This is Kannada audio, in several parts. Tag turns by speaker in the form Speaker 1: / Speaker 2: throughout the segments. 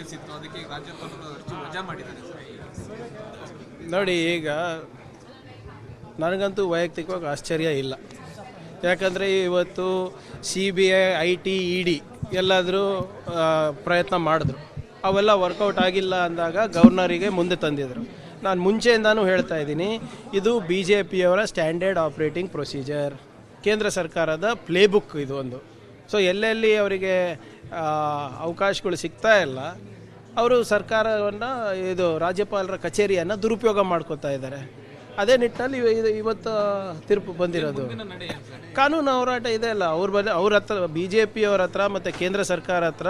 Speaker 1: ಕೇಸ್ ಇತ್ತು, ಅದಕ್ಕೆ ರಾಜ್ಯಪಾಲರು ಅರ್ಜಿ ವಜಾ ಮಾಡಿದ್ದಾರೆ.
Speaker 2: ನೋಡಿ, ಈಗ ನನಗಂತೂ ವೈಯಕ್ತಿಕವಾಗಿ ಆಶ್ಚರ್ಯ ಇಲ್ಲ. ಯಾಕಂದರೆ ಇವತ್ತು CBI, IT, ED ಎಲ್ಲಾದರೂ ಪ್ರಯತ್ನ ಮಾಡಿದ್ರು. ಅವೆಲ್ಲ ವರ್ಕೌಟ್ ಆಗಿಲ್ಲ ಅಂದಾಗ ಗವರ್ನರಿಗೆ ಮುಂದೆ ತಂದಿದ್ರು. ನಾನು ಮುಂಚೆಯಿಂದನೂ ಹೇಳ್ತಾ ಇದ್ದೀನಿ, ಇದು BJPಯವರ ಸ್ಟ್ಯಾಂಡರ್ಡ್ ಆಪ್ರೇಟಿಂಗ್ ಪ್ರೊಸೀಜರ್, ಕೇಂದ್ರ ಸರ್ಕಾರದ ಪ್ಲೇಬುಕ್ ಇದು ಒಂದು. ಸೊ ಎಲ್ಲೆಲ್ಲಿ ಅವರಿಗೆ ಅವಕಾಶಗಳು ಸಿಗ್ತಾ ಇಲ್ಲ, ಅವರು ಸರ್ಕಾರವನ್ನು ಇದು ರಾಜ್ಯಪಾಲರ ಕಚೇರಿಯನ್ನು ದುರುಪಯೋಗ ಮಾಡ್ಕೋತಾ ಇದ್ದಾರೆ. ಅದೇ ನಿಟ್ಟಿನಲ್ಲಿ ಇವತ್ತು ತೀರ್ಪು ಬಂದಿರೋದು. ಕಾನೂನು ಹೋರಾಟ ಇದೆ ಅಲ್ಲ, ಅವ್ರ ಹತ್ರ BJPಯವರ ಹತ್ರ ಮತ್ತು ಕೇಂದ್ರ ಸರ್ಕಾರ ಹತ್ರ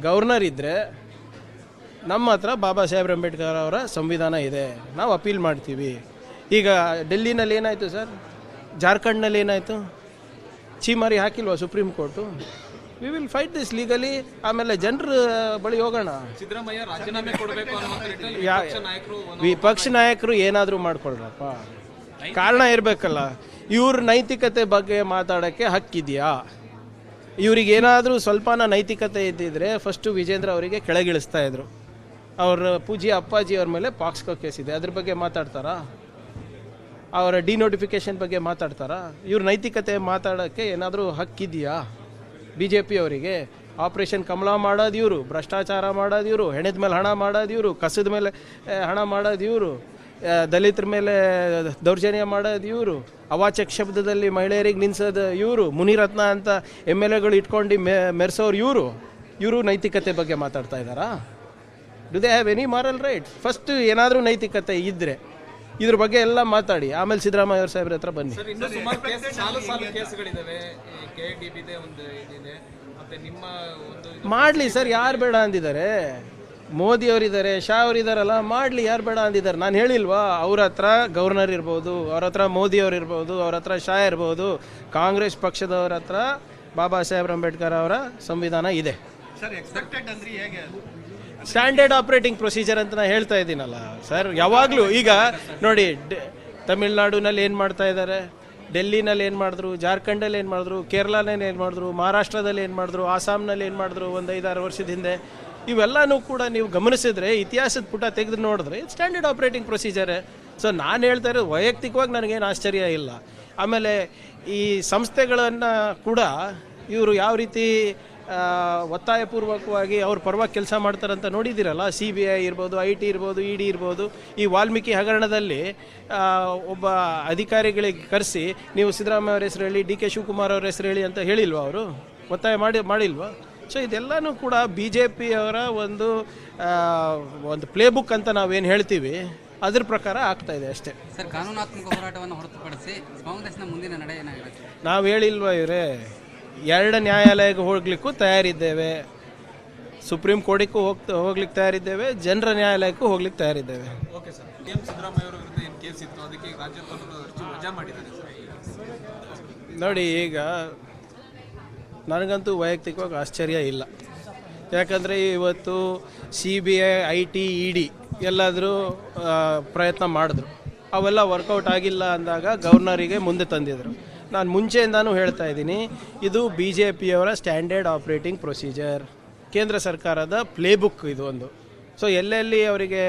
Speaker 2: ಗವರ್ನರ್ ಇದ್ದರೆ, ನಮ್ಮ ಹತ್ರ ಬಾಬಾ ಸಾಹೇಬ್ ಅಂಬೇಡ್ಕರ್ ಅವರ ಸಂವಿಧಾನ ಇದೆ, ನಾವು ಅಪೀಲ್ ಮಾಡ್ತೀವಿ. ಈಗ ಡೆಲ್ಲಿನಲ್ಲಿ ಏನಾಯಿತು ಸರ್, ಜಾರ್ಖಂಡ್ನಲ್ಲಿ ಏನಾಯಿತು, ಛೀಮಾರಿ ಹಾಕಿಲ್ವಾ supreme court? We will fight this legally. ಆಮೇಲೆ ಜನರ ಬಳಿ ಹೋಗೋಣ.
Speaker 1: ಸಿದ್ದರಾಮಯ್ಯ ರಾಜೀನಾಮೆ ಕೊಡಬೇಕು
Speaker 2: ವಿಪಕ್ಷ ನಾಯಕರು ಏನಾದರೂ ಮಾಡ್ಕೊಳ್ರಪ್ಪ, ಕಾರಣ ಇರಬೇಕಲ್ಲ. ಇವ್ರ ನೈತಿಕತೆ ಬಗ್ಗೆ ಮಾತಾಡೋಕ್ಕೆ ಹಕ್ಕಿದೆಯಾ? ಇವ್ರಿಗೇನಾದರೂ ಸ್ವಲ್ಪನ ನೈತಿಕತೆ ಇದ್ದಿದ್ರೆ ಫಸ್ಟು ವಿಜೇಂದ್ರ ಅವರಿಗೆ ಕೆಳಗಿಳಿಸ್ತಾ ಇದ್ರು. ಅವ್ರ ಪೂಜ್ಯ ಅಪ್ಪಾಜಿ ಅವ್ರ ಮೇಲೆ ಪಾಕ್ಸ್ಕೋ ಕೇಸ್ ಇದೆ, ಅದ್ರ ಬಗ್ಗೆ ಮಾತಾಡ್ತಾರಾ? ಅವರ ಡಿನೋಟಿಫಿಕೇಶನ್ ಬಗ್ಗೆ ಮಾತಾಡ್ತಾರಾ? ಇವ್ರ ನೈತಿಕತೆ ಮಾತಾಡೋಕ್ಕೆ ಏನಾದರೂ ಹಕ್ಕಿದೆಯಾ BJP ಅವರಿಗೆ? ಆಪ್ರೇಷನ್ ಕಮಲ ಮಾಡೋದು ಇವರು, ಭ್ರಷ್ಟಾಚಾರ ಮಾಡೋದು ಇವರು, ಹೆಣದ ಮೇಲೆ ಹಣ ಮಾಡೋದು ಇವರು, ಕಸದ ಮೇಲೆ ಹಣ ಮಾಡೋದು ಇವರು, ದಲಿತರ ಮೇಲೆ ದೌರ್ಜನ್ಯ ಮಾಡೋದು ಇವರು, ಅವಾಚಕ ಶಬ್ದದಲ್ಲಿ ಮಹಿಳೆಯರಿಗೆ ನಿಲ್ಲಿಸೋದು ಇವರು, ಮುನಿರತ್ನ ಅಂತ MLAಗಳು ಇಟ್ಕೊಂಡು ಮೆರೆಸೋರು ಇವರು ನೈತಿಕತೆ ಬಗ್ಗೆ ಮಾತಾಡ್ತಾ ಇದ್ದಾರಾ? Do they have any moral right? First ಏನಾದರೂ ನೈತಿಕತೆ ಇದ್ದರೆ ಇದ್ರ ಬಗ್ಗೆ ಎಲ್ಲ ಮಾತಾಡಿ, ಆಮೇಲೆ ಸಿದ್ದರಾಮಯ್ಯ ಅವ್ರ ಸಾಹೇಬ್ರ ಹತ್ರ ಬನ್ನಿ. ಮಾಡಲಿ ಸರ್, ಯಾರು ಬೇಡ ಅಂದಿದ್ದಾರೆ? ಮೋದಿ ಅವರಿದ್ದಾರೆ, ಶಾ ಅವರಿದ್ದಾರಲ್ಲ, ಮಾಡಲಿ, ಯಾರು ಬೇಡ ಅಂದಿದ್ದಾರೆ? ನಾನು ಹೇಳಿಲ್ವಾ? ಅವ್ರ ಹತ್ರ ಗವರ್ನರ್ ಇರ್ಬೋದು, ಅವ್ರ ಹತ್ರ ಮೋದಿ ಅವ್ರು ಇರ್ಬೋದು, ಅವ್ರ ಹತ್ರ ಶಾ ಇರ್ಬೋದು, ಕಾಂಗ್ರೆಸ್ ಪಕ್ಷದವ್ರ ಹತ್ರ ಬಾಬಾ ಸಾಹೇಬ್ ಅಂಬೇಡ್ಕರ್ ಅವರ ಸಂವಿಧಾನ ಇದೆ. ಸ್ಟ್ಯಾಂಡರ್ಡ್ ಆಪ್ರೇಟಿಂಗ್ ಪ್ರೊಸೀಜರ್ ಅಂತ ನಾನು ಹೇಳ್ತಾ ಇದ್ದೀನಲ್ಲ ಸರ್. ಯಾವಾಗಲೂ ಈಗ ನೋಡಿ, ತಮಿಳ್ನಾಡಿನಲ್ಲಿ ಏನು ಮಾಡ್ತಾ ಇದ್ದಾರೆ, ಡೆಲ್ಲಿನಲ್ಲಿ ಏನು ಮಾಡಿದ್ರು, ಜಾರ್ಖಂಡಲ್ಲಿ ಏನು ಮಾಡಿದ್ರು, ಕೇರಳನಲ್ಲಿ ಏನು ಮಾಡಿದ್ರು, ಮಹಾರಾಷ್ಟ್ರದಲ್ಲಿ ಏನು ಮಾಡಿದ್ರು, ಆಸಾಮ್ನಲ್ಲಿ ಏನು ಮಾಡಿದ್ರು ಒಂದು 5-6 ವರ್ಷದ ಹಿಂದೆ, ಇವೆಲ್ಲನೂ ಕೂಡ ನೀವು ಗಮನಿಸಿದ್ರೆ, ಇತಿಹಾಸದ ಪುಟ ತೆಗೆದು ನೋಡಿದ್ರೆ ಇದು ಸ್ಟ್ಯಾಂಡರ್ಡ್ ಆಪ್ರೇಟಿಂಗ್ ಪ್ರೊಸೀಜರೇ. ಸೊ ನಾನು ಹೇಳ್ತಾ ಇರೋದು ವೈಯಕ್ತಿಕವಾಗಿ ನನಗೇನು ಆಶ್ಚರ್ಯ ಇಲ್ಲ. ಆಮೇಲೆ ಈ ಸಂಸ್ಥೆಗಳನ್ನು ಕೂಡ ಇವರು ಯಾವ ರೀತಿ ಒತ್ತಾಯಪೂರ್ವಕವಾಗಿ ಅವ್ರ ಪರವಾಗಿ ಕೆಲಸ ಮಾಡ್ತಾರಂತ ನೋಡಿದ್ದೀರಲ್ಲ. CBI ಇರ್ಬೋದು, IT ಇರ್ಬೋದು, ED ಇರ್ಬೋದು. ಈ ವಾಲ್ಮೀಕಿ ಹಗರಣದಲ್ಲಿ ಒಬ್ಬ ಅಧಿಕಾರಿಗಳಿಗೆ ಕರೆಸಿ ನೀವು ಸಿದ್ದರಾಮಯ್ಯ ಅವ್ರ ಹೆಸರು ಹೇಳಿ, DK ಶಿವಕುಮಾರ್ ಅವ್ರ ಹೆಸರು ಹೇಳಿ ಅಂತ ಹೇಳಿಲ್ವಾ? ಅವರು ಒತ್ತಾಯ ಮಾಡಿಲ್ವಾ? ಸೊ ಇದೆಲ್ಲನೂ ಕೂಡ BJPಯವರ ಒಂದು ಪ್ಲೇಬುಕ್ ಅಂತ ನಾವೇನು ಹೇಳ್ತೀವಿ, ಅದ್ರ ಪ್ರಕಾರ ಆಗ್ತಾ ಇದೆ ಅಷ್ಟೇ
Speaker 3: ಸರ್. ಕಾನೂನಾತ್ಮಕ ಹೋರಾಟವನ್ನು ಹೊರತುಪಡಿಸಿ ಕಾಂಗ್ರೆಸ್ನ ಮುಂದಿನ ನಡೆ ಏನಾಗಿರುತ್ತೆ?
Speaker 2: ನಾವು ಹೇಳಿಲ್ವಾ ಇವರೇ, 2 ನ್ಯಾಯಾಲಯಕ್ಕೆ ಹೋಗ್ಲಿಕ್ಕೂ ತಯಾರಿದ್ದೇವೆ, ಸುಪ್ರೀಂ ಕೋರ್ಟಿಗೂ ಹೋಗ್ಲಿಕ್ಕೆ ತಯಾರಿದ್ದೇವೆ, ಜನರ ನ್ಯಾಯಾಲಯಕ್ಕೂ ಹೋಗ್ಲಿಕ್ಕೆ ತಯಾರಿದ್ದೇವೆ.
Speaker 1: Okay sir. ಸಿದ್ದರಾಮಯ್ಯ ಅವರ ವಿರುದ್ಧ ಏನು ಕೇಸ್ ಇತ್ತು, ಅದಕ್ಕೆ ರಾಜ್ಯಪಾಲರು ಅರ್ಜಿ ವಜಾ ಮಾಡಿದ್ದಾರೆ.
Speaker 2: ನೋಡಿ, ಈಗ ನನಗಂತೂ ವೈಯಕ್ತಿಕವಾಗಿ ಆಶ್ಚರ್ಯ ಇಲ್ಲ. ಯಾಕಂದರೆ ಇವತ್ತು CBI, IT, ED ಎಲ್ಲಾದರೂ ಪ್ರಯತ್ನ ಮಾಡಿದ್ರು. ಅವೆಲ್ಲ ವರ್ಕೌಟ್ ಆಗಿಲ್ಲ ಅಂದಾಗ ಗವರ್ನರಿಗೆ ಮುಂದೆ ತಂದಿದ್ರು. ನಾನು ಮುಂಚೆಯಿಂದನೂ ಹೇಳ್ತಾ ಇದ್ದೀನಿ, ಇದು BJPಯವರ ಸ್ಟ್ಯಾಂಡರ್ಡ್ ಆಪ್ರೇಟಿಂಗ್ ಪ್ರೊಸೀಜರ್, ಕೇಂದ್ರ ಸರ್ಕಾರದ ಪ್ಲೇಬುಕ್ ಇದು ಒಂದು. ಸೊ ಎಲ್ಲೆಲ್ಲಿ ಅವರಿಗೆ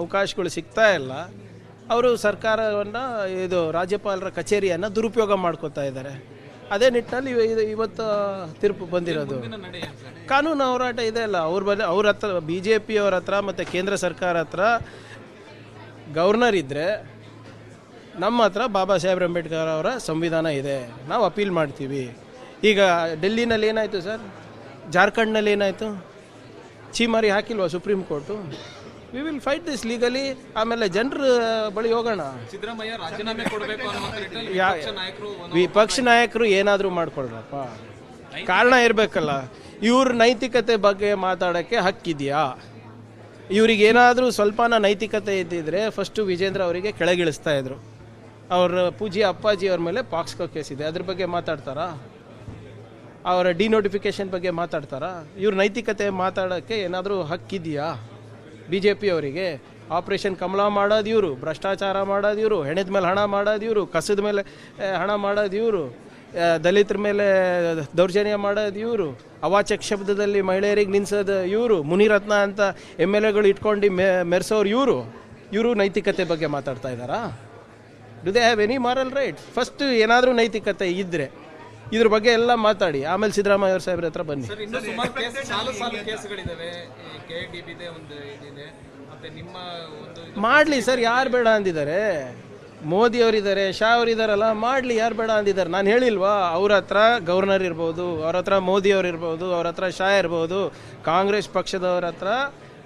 Speaker 2: ಅವಕಾಶಗಳು ಸಿಗ್ತಾ ಇಲ್ಲ, ಅವರು ಸರ್ಕಾರವನ್ನು ಇದು ರಾಜ್ಯಪಾಲರ ಕಚೇರಿಯನ್ನು ದುರುಪಯೋಗ ಮಾಡ್ಕೋತಾ ಇದ್ದಾರೆ. ಅದೇ ನಿಟ್ಟಿನಲ್ಲಿ ಇವತ್ತು ತೀರ್ಪು ಬಂದಿರೋದು. ಕಾನೂನು ಹೋರಾಟ ಇದೆ ಅಲ್ಲ, ಅವ್ರ ಹತ್ರ BJPಯವರ ಹತ್ರ ಮತ್ತು ಕೇಂದ್ರ ಸರ್ಕಾರ ಹತ್ರ ಗವರ್ನರ್ ಇದ್ದರೆ, ನಮ್ಮ ಹತ್ರ ಬಾಬಾ ಸಾಹೇಬ್ ಅಂಬೇಡ್ಕರ್ ಅವರ ಸಂವಿಧಾನ ಇದೆ, ನಾವು ಅಪೀಲ್ ಮಾಡ್ತೀವಿ. ಈಗ ಡೆಲ್ಲಿನಲ್ಲಿ ಏನಾಯಿತು ಸರ್, ಜಾರ್ಖಂಡ್ನಲ್ಲಿ ಏನಾಯಿತು, ಛೀಮಾರಿ ಹಾಕಿಲ್ವಾ supreme court? We will fight this legally. ಆಮೇಲೆ ಜನರ ಬಳಿ ಹೋಗೋಣ.
Speaker 1: ಸಿದ್ದರಾಮಯ್ಯ ರಾಜೀನಾಮೆ ಕೊಡಬೇಕು
Speaker 2: ವಿಪಕ್ಷ ನಾಯಕರು ಏನಾದರೂ ಮಾಡ್ಕೊಳ್ರಪ್ಪ, ಕಾರಣ ಇರಬೇಕಲ್ಲ. ಇವ್ರ ನೈತಿಕತೆ ಬಗ್ಗೆ ಮಾತಾಡೋಕ್ಕೆ ಹಕ್ಕಿದೆಯಾ? ಇವ್ರಿಗೇನಾದರೂ ಸ್ವಲ್ಪನ ನೈತಿಕತೆ ಇದ್ದಿದ್ರೆ ಫಸ್ಟು ವಿಜೇಂದ್ರ ಅವರಿಗೆ ಕೆಳಗಿಳಿಸ್ತಾ ಇದ್ರು. ಅವ್ರ ಪೂಜ್ಯ ಅಪ್ಪಾಜಿ ಅವ್ರ ಮೇಲೆ ಪಾಕ್ಸ್ಕೋ ಕೇಸ್ ಇದೆ, ಅದ್ರ ಬಗ್ಗೆ ಮಾತಾಡ್ತಾರಾ? ಅವರ ಡಿನೋಟಿಫಿಕೇಶನ್ ಬಗ್ಗೆ ಮಾತಾಡ್ತಾರಾ? ಇವ್ರ ನೈತಿಕತೆ ಮಾತಾಡೋಕ್ಕೆ ಏನಾದರೂ ಹಕ್ಕಿದೆಯಾ BJP ಅವರಿಗೆ? ಆಪ್ರೇಷನ್ ಕಮಲ ಮಾಡೋದು ಇವರು, ಭ್ರಷ್ಟಾಚಾರ ಮಾಡೋದು ಇವರು, ಹೆಣದ ಮೇಲೆ ಹಣ ಮಾಡೋದು ಇವರು, ಕಸದ ಮೇಲೆ ಹಣ ಮಾಡೋದು ಇವರು, ದಲಿತರ ಮೇಲೆ ದೌರ್ಜನ್ಯ ಮಾಡೋದು ಇವರು, ಅವಾಚಕ ಶಬ್ದದಲ್ಲಿ ಮಹಿಳೆಯರಿಗೆ ನಿಲ್ಲಿಸೋದು ಇವರು, ಮುನಿರತ್ನ ಅಂತ MLAಗಳು ಇಟ್ಕೊಂಡು ಮೆರೆಸೋರು ಇವರು ನೈತಿಕತೆ ಬಗ್ಗೆ ಮಾತಾಡ್ತಾ ಇದ್ದಾರಾ? Do they have any moral right? First ಏನಾದರೂ ನೈತಿಕತೆ ಇದ್ದರೆ ಇದ್ರ ಬಗ್ಗೆ ಎಲ್ಲ ಮಾತಾಡಿ, ಆಮೇಲೆ ಸಿದ್ದರಾಮಯ್ಯ ಅವ್ರ ಸಾಹೇಬ್ರ ಹತ್ರ ಬನ್ನಿ.
Speaker 1: ಸರ್, ಇನ್ನೂ ಸುಮಾರು ಸಾಲು ಕೇಸ್ಗಳಿದ್ದಾವೆ. KDBದೆ ಒಂದು ಇದಿದೆ, ಮತ್ತೆ ನಿಮ್ಮ ಒಂದು
Speaker 2: ಮಾಡಲಿ ಸರ್, ಯಾರು ಬೇಡ ಅಂದಿದ್ದಾರೆ? ಮೋದಿ ಅವರಿದ್ದಾರೆ, ಶಾ ಅವರಿದ್ದಾರಲ್ಲ, ಮಾಡಲಿ, ಯಾರು ಬೇಡ ಅಂದಿದ್ದಾರೆ? ನಾನು ಹೇಳಿಲ್ವಾ, ಅವ್ರ ಹತ್ರ ಗವರ್ನರ್ ಇರ್ಬೋದು, ಅವ್ರ ಹತ್ರ ಮೋದಿ ಅವ್ರು ಇರ್ಬೋದು, ಅವ್ರ ಹತ್ರ ಶಾ ಇರ್ಬೋದು, ಕಾಂಗ್ರೆಸ್ ಪಕ್ಷದವ್ರ ಹತ್ರ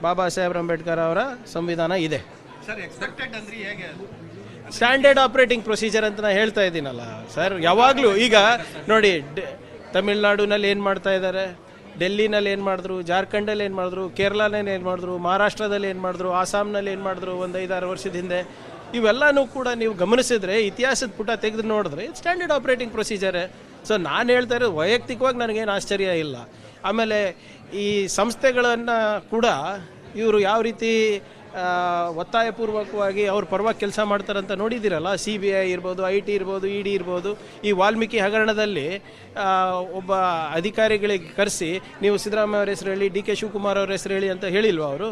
Speaker 2: ಬಾಬಾ ಸಾಹೇಬ್ ಅಂಬೇಡ್ಕರ್ ಅವರ ಸಂವಿಧಾನ ಇದೆ. ಸ್ಟ್ಯಾಂಡರ್ಡ್ ಆಪರೇಟಿಂಗ್ ಪ್ರೊಸೀಜರ್ ಅಂತ ನಾನು ಹೇಳ್ತಾ ಇದ್ದೀನಲ್ಲ ಸರ್. ಯಾವಾಗಲೂ ಈಗ ನೋಡಿ, ತಮಿಳ್ನಾಡಿನಲ್ಲಿ ಏನು ಮಾಡ್ತಾ ಇದ್ದಾರೆ, ಡೆಲ್ಲಿನಲ್ಲಿ ಏನು ಮಾಡಿದ್ರು, ಜಾರ್ಖಂಡಲ್ಲಿ ಏನು ಮಾಡಿದ್ರು, ಕೇರಳನಲ್ಲಿ ಏನು ಮಾಡಿದ್ರು, ಮಹಾರಾಷ್ಟ್ರದಲ್ಲಿ ಏನು ಮಾಡಿದ್ರು, ಆಸಾಮ್ನಲ್ಲಿ ಏನು ಮಾಡಿದ್ರು ಒಂದು 5-6 ವರ್ಷದ ಹಿಂದೆ, ಇವೆಲ್ಲನೂ ಕೂಡ ನೀವು ಗಮನಿಸಿದ್ರೆ, ಇತಿಹಾಸದ ಪುಟ ತೆಗೆದು ನೋಡಿದ್ರೆ ಸ್ಟ್ಯಾಂಡರ್ಡ್ ಆಪರೇಟಿಂಗ್ ಪ್ರೊಸೀಜರೇ. ಸೊ ನಾನು ಹೇಳ್ತಾ ಇರೋದು ವೈಯಕ್ತಿಕವಾಗಿ ನನಗೇನು ಆಶ್ಚರ್ಯ ಇಲ್ಲ. ಆಮೇಲೆ ಈ ಸಂಸ್ಥೆಗಳನ್ನು ಕೂಡ ಇವರು ಯಾವ ರೀತಿ ಒತ್ತಾಯಪೂರ್ವಕವಾಗಿ ಅವ್ರ ಪರವಾಗಿ ಕೆಲಸ ಮಾಡ್ತಾರಂತ ನೋಡಿದ್ದೀರಲ್ಲ. CBI ಇರ್ಬೋದು, IT ಇರ್ಬೋದು, ED ಇರ್ಬೋದು. ಈ ವಾಲ್ಮೀಕಿ ಹಗರಣದಲ್ಲಿ ಒಬ್ಬ ಅಧಿಕಾರಿಗಳಿಗೆ ಕರೆಸಿ ನೀವು ಸಿದ್ದರಾಮಯ್ಯ ಅವ್ರ ಹೆಸರು ಹೇಳಿ, DK ಶಿವಕುಮಾರ್ ಅವ್ರ ಹೆಸರು ಹೇಳಿ ಅಂತ ಹೇಳಿಲ್ವಾ? ಅವರು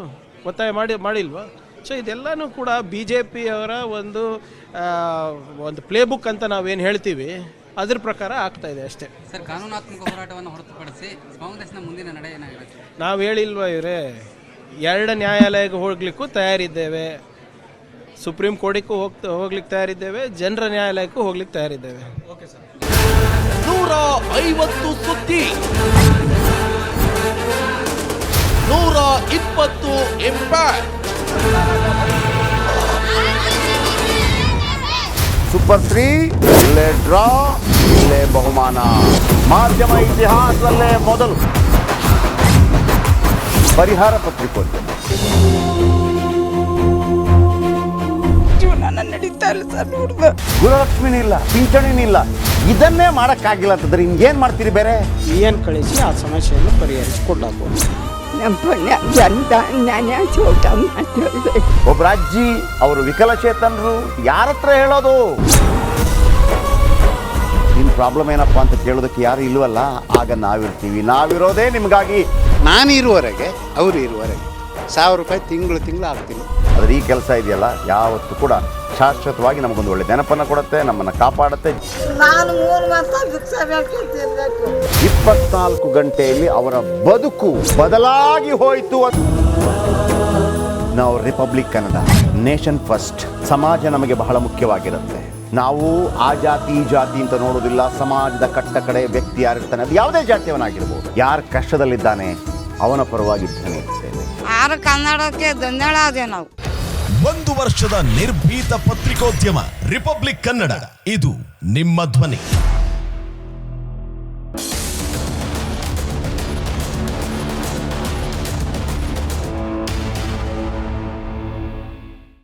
Speaker 2: ಒತ್ತಾಯ ಮಾಡಿಲ್ವಾ? ಸೊ ಇದೆಲ್ಲನೂ ಕೂಡ BJP ಅವರ ಒಂದು ಪ್ಲೇಬುಕ್ ಅಂತ ನಾವೇನು ಹೇಳ್ತೀವಿ ಅದ್ರ ಪ್ರಕಾರ ಆಗ್ತಾ ಇದೆ ಅಷ್ಟೇ.
Speaker 3: ಸರ್, ಕಾನೂನಾತ್ಮಕ ಹೋರಾಟವನ್ನು ಹೊರತುಪಡಿಸಿ ಕಾಂಗ್ರೆಸ್ನ ಮುಂದಿನ ನಡೆ ಏನಾಗಿರುತ್ತೆ?
Speaker 2: ನಾವು ಹೇಳಿಲ್ವಾ ಇವರೇ, 2 ನ್ಯಾಯಾಲಯಕ್ಕೆ ಹೋಗ್ಲಿಕ್ಕೂ ತಯಾರಿದ್ದೇವೆ, ಸುಪ್ರೀಂ ಕೋರ್ಟಿಗೂ ಹೋಗ್ಲಿಕ್ಕೆ ತಯಾರಿದ್ದೇವೆ, ಜನರ ನ್ಯಾಯಾಲಯಕ್ಕೂ ಹೋಗ್ಲಿಕ್ಕೆ ತಯಾರಿದ್ದೇವೆ.
Speaker 1: Okay sir.
Speaker 4: 150 ಸುದ್ದಿ, 120 ಇಂಪ್ಯಾಕ್ಟ್.
Speaker 5: ಸೂಪರ್ 3 ಇಲ್ಲೇ ಡ್ರಾ, ಇಲ್ಲೇ ಬಹುಮಾನ. ಮಾಧ್ಯಮ ಇತಿಹಾಸದಲ್ಲೇ ಮೊದಲು ಪರಿಹಾರ ಪತ್ರಿಕೋದ್ಯಮ.
Speaker 6: ಜೀವನ ನಡೀತಾ ಇಲ್ಲ ಸರ್.
Speaker 5: ಗುರುಲಕ್ಷ್ಮಿನಿಲ್ಲ, ಪಿಂಚಣಿನಿಲ್ಲ, ಇದನ್ನೇ ಮಾಡಕ್ಕಾಗಿಲ್ಲ ಅಂತಂದ್ರೆ ಇನ್ನೇನ್ ಮಾಡ್ತೀರಿ ಬೇರೆ?
Speaker 2: ಏನು ಕಳಿಸಿ ಆ ಸಮಸ್ಯೆಯನ್ನು ಪರಿಹರಿಸಿಕೊಡ್ಲಾಗ್ಬೋದು.
Speaker 6: ನಮ್ಮ ಪುಣ್ಯ ಜನ ನ್ಯಾಯ ಚೋಟ ಮಾಡ್ತಿರ್ಬೇಕು.
Speaker 5: ಒಬ್ಬ ಅಜ್ಜಿ, ಅವರು ವಿಕಲಚೇತನರು, ಯಾರ ಹತ್ರ ಹೇಳೋದು? ನಿಮ್ ಪ್ರಾಬ್ಲಮ್ ಏನಪ್ಪಾ ಅಂತ ಕೇಳೋದಕ್ಕೆ ಯಾರು ಇಲ್ವಲ್ಲ. ಆಗ ನಾವಿರ್ತೀವಿ, ನಾವಿರೋದೇ ನಿಮ್ಗಾಗಿ.
Speaker 7: ನಾನು ಇರುವವರೆಗೆ, ಅವರು ಇರುವವರೆಗೆ 1000 ರೂಪಾಯಿ ತಿಂಗಳು ಆಗ್ತೀನಿ.
Speaker 5: ಆದ್ರೆ ಈ ಕೆಲಸ ಇದೆಯಲ್ಲ, ಯಾವತ್ತೂ ಕೂಡ ಶಾಶ್ವತವಾಗಿ ನಮಗೊಂದು ಒಳ್ಳೆ ನೆನಪನ್ನು ಕೊಡುತ್ತೆ, ನಮ್ಮನ್ನು ಕಾಪಾಡುತ್ತೆ.
Speaker 6: ನಾನು 3 ಮಾಸ ಭಿಕ್ಷೆ ತಿನ್ಬೇಕು.
Speaker 5: 24 ಗಂಟೆಯಲ್ಲಿ ಅವರ ಬದುಕು ಬದಲಾಗಿ ಹೋಯಿತು. ನಾವು ರಿಪಬ್ಲಿಕ್ ಕನ್ನಡ, ನೇಷನ್ ಫಸ್ಟ್. ಸಮಾಜ ನಮಗೆ ಬಹಳ ಮುಖ್ಯವಾಗಿರುತ್ತೆ. ನಾವು ಆ ಜಾತಿ ಈ ಜಾತಿ ಅಂತ ನೋಡೋದಿಲ್ಲ. ಸಮಾಜದ ಕಟ್ಟ ಕಡೆ ವ್ಯಕ್ತಿ ಯಾರಿರ್ತಾನೆ, ಅದು ಯಾವುದೇ ಜಾತಿಯವನಾಗಿರ್ಬೋದು, ಯಾರು ಕಷ್ಟದಲ್ಲಿದ್ದಾನೆ ಅವನ ಪರವಾಗಿ ಧ್ವನಿ ಎತ್ತುತ್ತೇವೆ.
Speaker 6: ಆರು ಕನ್ನಡಕ್ಕೆ ಧನ್ಯವಾದ. ನಾವು
Speaker 4: 1 ವರ್ಷದ ನಿರ್ಭೀತ ಪತ್ರಿಕೋದ್ಯಮ ರಿಪಬ್ಲಿಕ್ ಕನ್ನಡ. ಇದು ನಿಮ್ಮ ಧ್ವನಿ.